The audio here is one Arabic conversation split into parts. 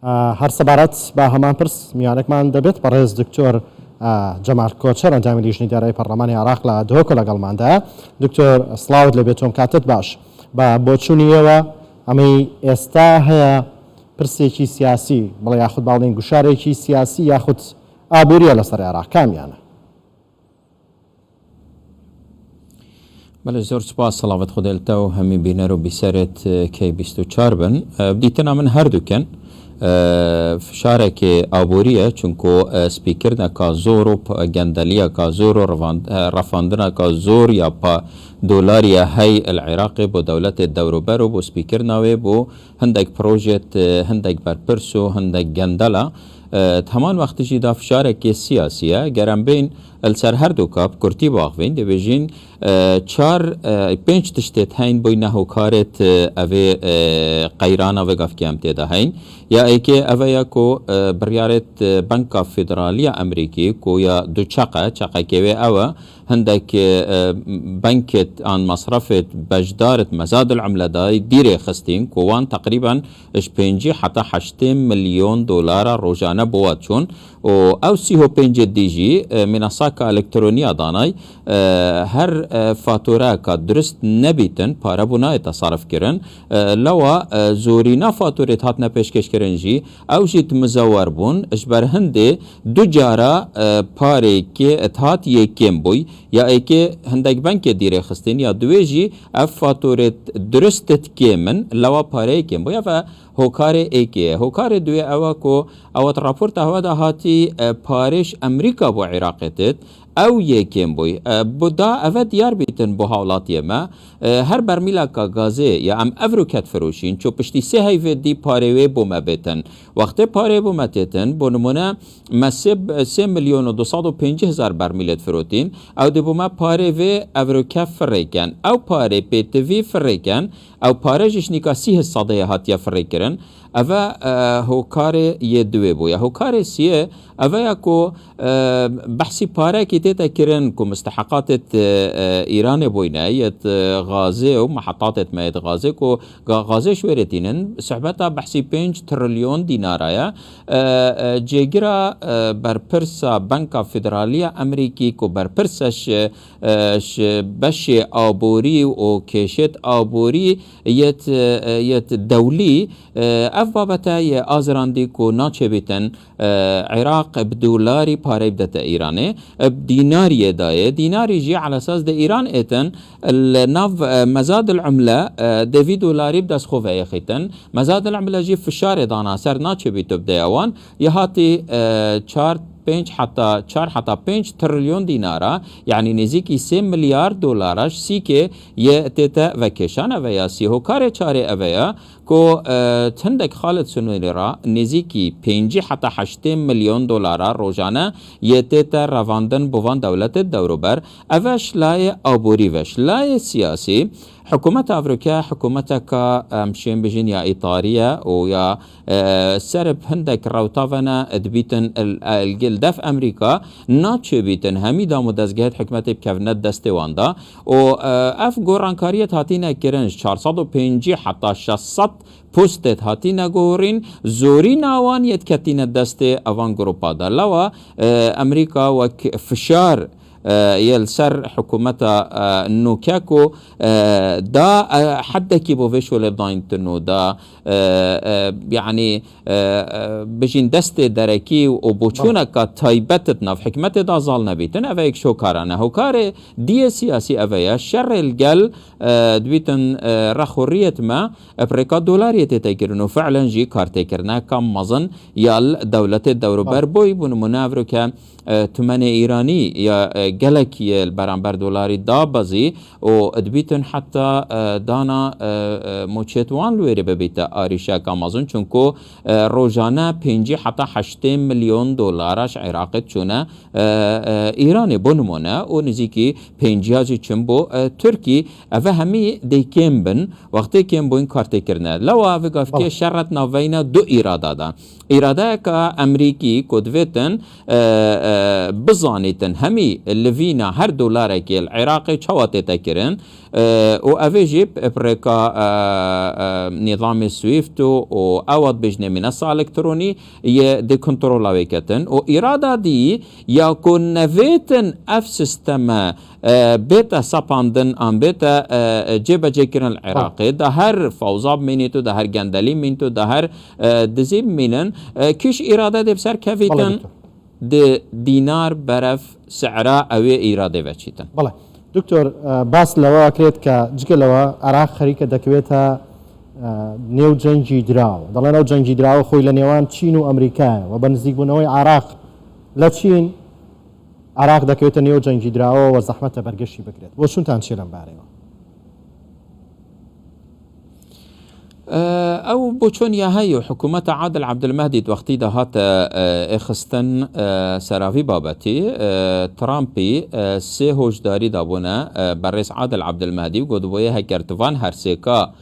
هەر سەبارەت بە هەمان پرس میوانێکمان دەبێت بەڕێز دکتۆر جەمال کۆچەر ئەنجامی لیژنەی دارایی پەرلەمانی عێراق لە دۆکە لەگەڵماندایە. دکتۆر سڵاوت لەبێت تۆم کاتت باش بە بۆچوونیەوە ئەمەی ئێستا هەیە پرسێکی سیاسی بڵێ یاخود باڵێن گوشارێکی سیاسی یاخود ئابووریە لەسەر عێراق کامیانە؟ بله زۆر سپاس سەڵاوەت خودێلتە و هەمی بینەر و بیسەرێت کەی 24 بن دیتنا من هەردووکەن فشارێکی ئابووریە چونکو سپیکردنەکە زۆر و گەندەلیەکە زۆر و ڕەفاندنەکە زۆر یا دۆلاریە هەی العێراقی بۆ دەولەتێ دەوروبەر و بۆ سپیکردنەوەی بۆ هەندێک پرۆژێت هەندێک بەرپرس و هەندێک گەندەلە هەمان وەختیشی دا فشارێکی سیاسیە گەرەمبین السەر هەردووکە کورتی باخوین دەبێژین 5 تشتێت هەین بۆی نەهۆکارێت ئەوێ قەیرانەوە گەفکیام تێدا هەین یا ئەیکێ ئەوەیە کۆ بڕیارێت بەنکا فیدرالیە ئەمریکی کۆ یا دووچەقە چەقەکەوێ ئەوە هەندێک بەنکێت ئان مەصرفێت بەشدارت مەزاد العملەدای دیرێ خستین کۆوان تقریبا 5 حتا 8 ملیۆن دۆلارە ڕۆژانە بۆوە چوون و ئەو 35 دیژی منەساکە ئەلکترۆنیا دانای هەر فاتۆرەکە درست نەبیتن پارە بوو نایێتە سەرفکردن لەوە زۆرینە فاتۆرێت هاتنە پێشکەشکردنجی ئەو ژیت مزەوەر بوون ژبەر هەندێ دوو جارە پارێکێ هات یەکێم بووی یا ئەیکێ هەندێک بەنکێ دیرێ خستین یا دوێژی ئەف فاتۆرێت درستت کێ من لەوە پارەیەکێم بوو یا هۆکارێ ئەیکێ هۆکارێ دوێ ئەوە کۆ ئەوەت راپۆرتە هەوەدا هاتی پارێش ئەمریکا بۆ عێراقێتت ئەو یەکێم بووی بۆدا ئەوە دیار بیتن بۆ هاوڵاتیەمە هەر بەرمیلەکە گازێ یا ئەم ئەڤروکەت فرۆشین چۆ پشتی سێ هەیڤێدی پارێوێ بۆمە بێتن وەختێ پارێ بۆمە تێتن بۆ نمونە مەسێب 3 ملیۆن و 250 هزار بەرمیلێت فرۆتین ئەو دێ بۆمە پارێوێ ئەڤروکە فڕێکەن ئەو پارێ پێتڤی فڕێکەن ئەو پارێژش نیکا 30 سەدەیە هاتیە فڕێکردن ئەوە هۆکارێ یە دوێ بووە هۆکارێ سیە ئەوەیە کۆ بەحسی پارێکی تێتە کردن کۆ مستحقاتت ئیرانێ بووینە یەت غازێ و محطاتت مەیەت غازێ کۆ غازێ شوێرێتینن سەحبەتە بەحسی 5 تریلیۆن دینارایە جێگرە بەرپرسە بەنکا فیدرالیە ئەمریکی کۆ بەرپرسەش بەشێ ئابووری و کێشێت ئابووری یەت دەولی ئەف بابەتە یە ئازراندی کۆ ناچێبێتن عێراق بدولاری پارەی بدەتە ئیرانێ دیناریە دایە دیناری ژی على اساس د ئیران ئێتن ناو مەزاد العملە دەوی دۆلاری بدەستخۆڤە یەخیتن مەزاد العملە ژی فشارێ دانا سەر ناچێبێتە بدەیەوان یە هاتی 4 حتا 5 تریلیۆن دینارە یعنی نزیکی 3 ملیارد دۆلارش سیکێ یە تێتە ڤەکێشانە ڤەیە سی هۆکارێ چارێ ئەڤەیە کۆ هەندێک خالت سنوێرا نزیکی 5 حتا 8 ملیۆن دۆلارە ڕۆژانە یە تێتە ڕەواندن بۆڤان دەولەتت دەوروبەر ئەڤەش لایە ئابووری ڤەش لایە سیاسی حکوومەت ئەڤروکیا حکوومەتەکە ئەمشێن بژین یا ئیتاریە و یا سەرب هەندێک ڕەوتاڤەنە دبیتن دەف ئەمریکا ناچێبیتن هەمی دام و دەستگەهێت حکومەتی بکەونە دەستێواندا و ئەف گۆڕانکاریەت هاتینە کرنج 450 حتا 600 پۆستێت هاتینە گۆڕین زۆری ناوان یەت کەتینە دەستێ ئەوان گروپادا لەوە ئەمریکا وەک فشار یل سەر حکوومەتە نوکەک و دا حدێکی بۆ vê شۆلێداینتن و دا یعنی بژین دەستێ دەرەکی و بۆچوونەکە تایبەتت ناو حکومەتێدا زاڵ نەبیتن ئەوەیەک شۆکارانە هۆکارێ دیە سیاسی ئەوەیە شەڕێل گەل دویتن ڕەخۆڕیەتمە ئەپرێکا دۆلاریە تێتەگرن و فعلەن ژی کارتێکردنەکە مەزن یال دەولەتێ دەوروبەر بۆی بوون مناڤروکە تومەنێ ئیرانی یا gelekî beraber dolarî dabezî û dibîtin heta dana moçetwan li wêrê bibîte arîşeka mezin çunku rojane 5 heta 8 milyon dolara ji Iraqê çûne Îranê bû nimune û nizîkî 5 jî çûn bo Tirkî ev hemî dêkêm bin wextê kêm bûn kartêkirine lewa vê gavkê şerret naveyne du îrada da îradeyeka Emerîkî ku divêtin bizanîtin hemî لفينا هر دولارك العراقي شواتي تكرن و أفيجي بريكا نظام سويفتو و أوض بجنة منصة إلكتروني دي كنترولا ويكتن و إرادة دي يكون نفيتن أف سيستما بيتا ساباندن أم بيتا جيبا جيكرن العراقي ده هر فوزاب مينيتو ده هر جندلي مينتو ده هر دزيب مينن كيش إرادة دي بسر كفيتن دي دينار برف سعرا أوي إرادة وچيتن بله دكتور باس لوا كريت كجيك لوا عراق خريكة دكويتها نيو جنجي دراو دڵێ نەو جەنگی دراوە خۆی لە نێوان چین و ئەمریکایە و بە نزیکبوونەوەی عراق لە چین عراق دەکەوێتە نێو جەنگی دراوە و زەحمەتە بەرگەشتی بکرێت بۆ چونتان چێ لەم بارەیەوە او بوچون يا هي حكومة عادل عبد المهدي وقتي ده هات اخستن سرافي بابتي ترامبي سي هوجداري دابونا برئيس عادل عبد المهدي وقد بويا هكرتفان هرسيكا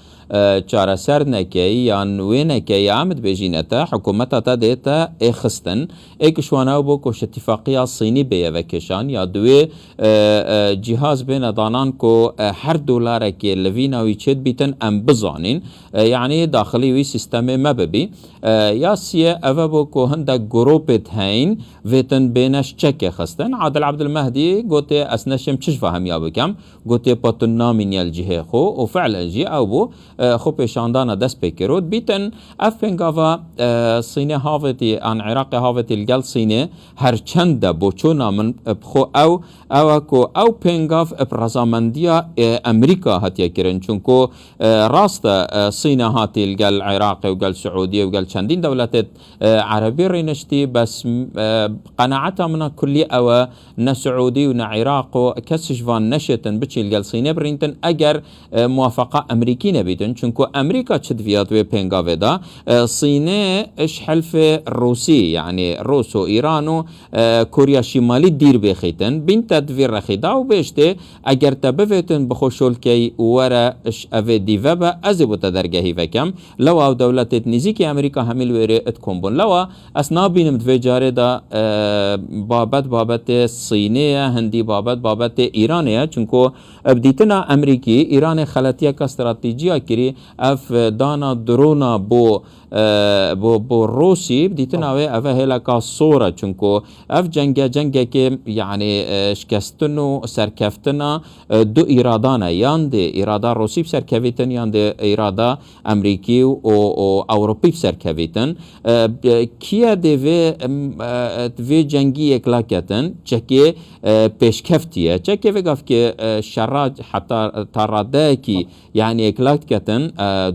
چارەسەر نەکەی یان وێ نەکەی ئامد بێژینەتە حکوومەتە دێتە ئێخستن ئێکشوانەوە بۆ کۆشتیفاقییا سینی بێیەڤەکێشان یا دوێ جیهاز بێنە دانان کۆ هەر دۆلارێکی لەڤی ناوی چێت بیتن ئەم بزانین یعنی داخلی وی سیستەمێ مەببی یا سیە ئەvە بۆ کۆ هەندێک گۆرۆپێت هەین vêtin bêne çekê xistin Adil Abdilmehdî gotê ez neşim çi ji hemiya bikim gotê patin namîniyel cihê xwe û fi'len jî ew bû xwe pêşandana dest pê kirot bîtin ev pêngava Sînê havêtî an Iraqê havêtî li gel Sînê her çend de boçûna min xwe ew ku ew pêngav razamendiya Amerîka hatiye kirin çunku rast e Sînê hatî li gel Iraqê û gel Suûdiye û gel çendîn dewletê Erebî rêniştî bes قناعتها من كلي أو نسعودي ونعراق كسجفان نشتن بتشيل جلسينة برينتن أجر موافقة أمريكية بيتن شنكو أمريكا تشد فيات وبينغا فيدا صينة إيش حلف روسي يعني روس وإيران كوريا الشمالي دير بخيتن بين تدفير رخيدا وبيشتي أجر تبفتن بخوشول كي ورا إيش أفي ديفابا أزبو تدرجه فكم لو أو دولة نزيكي أمريكا هميل ويري اتكمبون لو أسنابين متفجارة دا بابت صينية هندي بابت إيرانية چونكو بديتنا أمريكي إيران خلاتية كاستراتيجية كري اف دانا درونا بو روسي بديتنا اف هلاكا صورة چونكو اف جنگه كي يعني شكستنو سركفتنا دو إرادانا يان دي إرادا روسي بسركفتن يان دي إرادا أمريكي و أوروبي بسركفتن كيا دي في جنگي اكلاكتن چكي پیشکفتیه چکه وگاف که شراج حتی ترادکی يعني اكلاكتن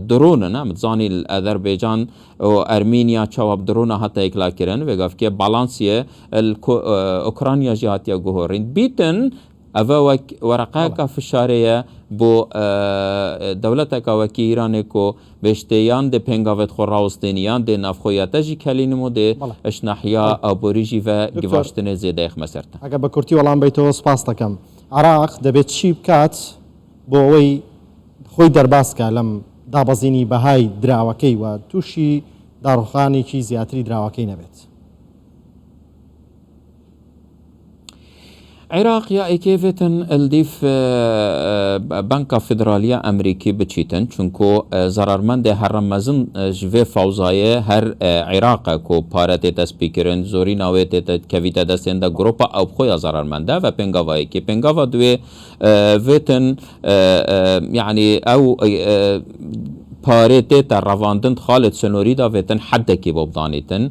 درونن متزاني الأذربيجان و أرمينيا چواب درونه حتى اكلاكرن وگاف که بالانسیه اوکراینیا جهاتیا گوهرین بیتن اوه ورقاك في الشارية بو دولتك وكي إيرانيكو بشتيان دي پنگاوت خور راوستينيان دي نافخوياتا جي كالينمو دي اشناحيا أبوريجي و گواشتن زيده اخ مسرتا اگه بكورتي والان بيتو سپاس دكم عراق دبيت شي بكات بووي خوي درباسكا لم دابزيني بهاي دراوكي و توشي داروخاني كي زياتري دراوكي نبيت عراق يا ايكيفتن الديف بنكا فدرالية امريكي بتشيتن چونكو ضررمند هرمزن جوه فوزايه هر عراق كو بارتي تسبيكرن زوري ناويت كويتا دستند گروپا او خويا ضررمنده و پنگاوای كي پنگاوا دوه ويتن يعني او پارێتێ تا ڕەواندن خالت سنووری دا vêtin حدekî بۆ بدانîtin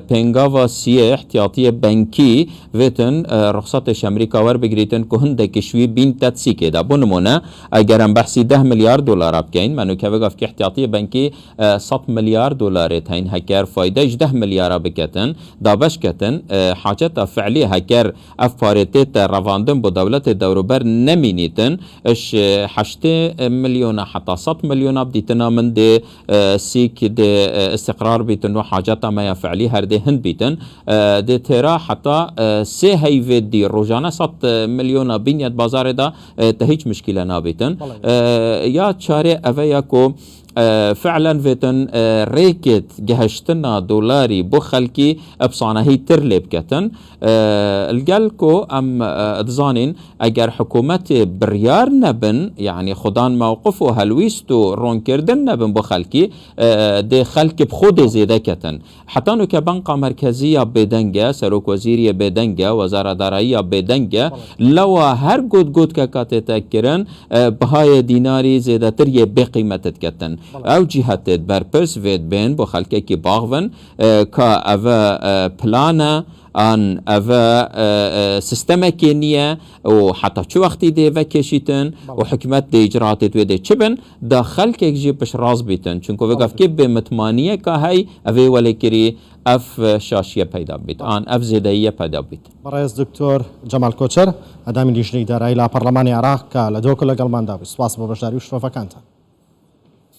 pêngava siyê احتیاطiyê benkî vêtin rexsatê Amerîka werbigirîtin ku hindekî şwî bîn te tsîkê da bu nimûne eger em behsî 10 milyar dolara bikeyn menûkevegavkî احتیاطiyê benkî 100 milyar dolarê heyn heker fayde ji 10 milyara biketin da beş ketin haçeta fiعlî heker ev parêtê te revandin bo dewletê dewrober nemînîtin ji 8 milyona heta 100 milyona bidîtin أنا من دي سيك دي استقرار بيتن وحاجات ما يفعلي هردي هند بيتن دي ترى حتى سي هيفي دي روجانا 100 مليون بنية بازار دا تهيج مشكلة نابيتن يا تشاري أفياكو فعلا فيتن ريكت جهشتنا دولاري بو خلكي ابصانا هي ترلب كتن الجالكو ام اتزانين اگر حكومت بريار نبن يعني خدان موقفو هلويستو رون كردن نبن بو خلكي دي خلك بخود زيده كتن حتى انو كبنقة مركزية بدنجة سروك وزيرية بدنجة وزارة دارائية بدنجة لو هر قد كاكاتي تاكرن بهاي ديناري زيده تريه بقيمة كتن او جهت برپرس وید بین با خلقه کی باغون که اوه پلانه ان اوه سیستم کنیه و حتی چو وقتی دیوه کشیتن و حکمت دی اجرات دویده چبن دا خلقه جی پش راز بیتن چونکو وقف که به متمانیه که هی اوه ولی کری اف شاشیه پیدا بیت آن اف زیدهیه پیدا بیت. برئیس دکتر جمال کوچر ادامي لجنه اداري الى برلمان العراق لدوكو لقلمان دابي سواس ببشداري وشرفه كانت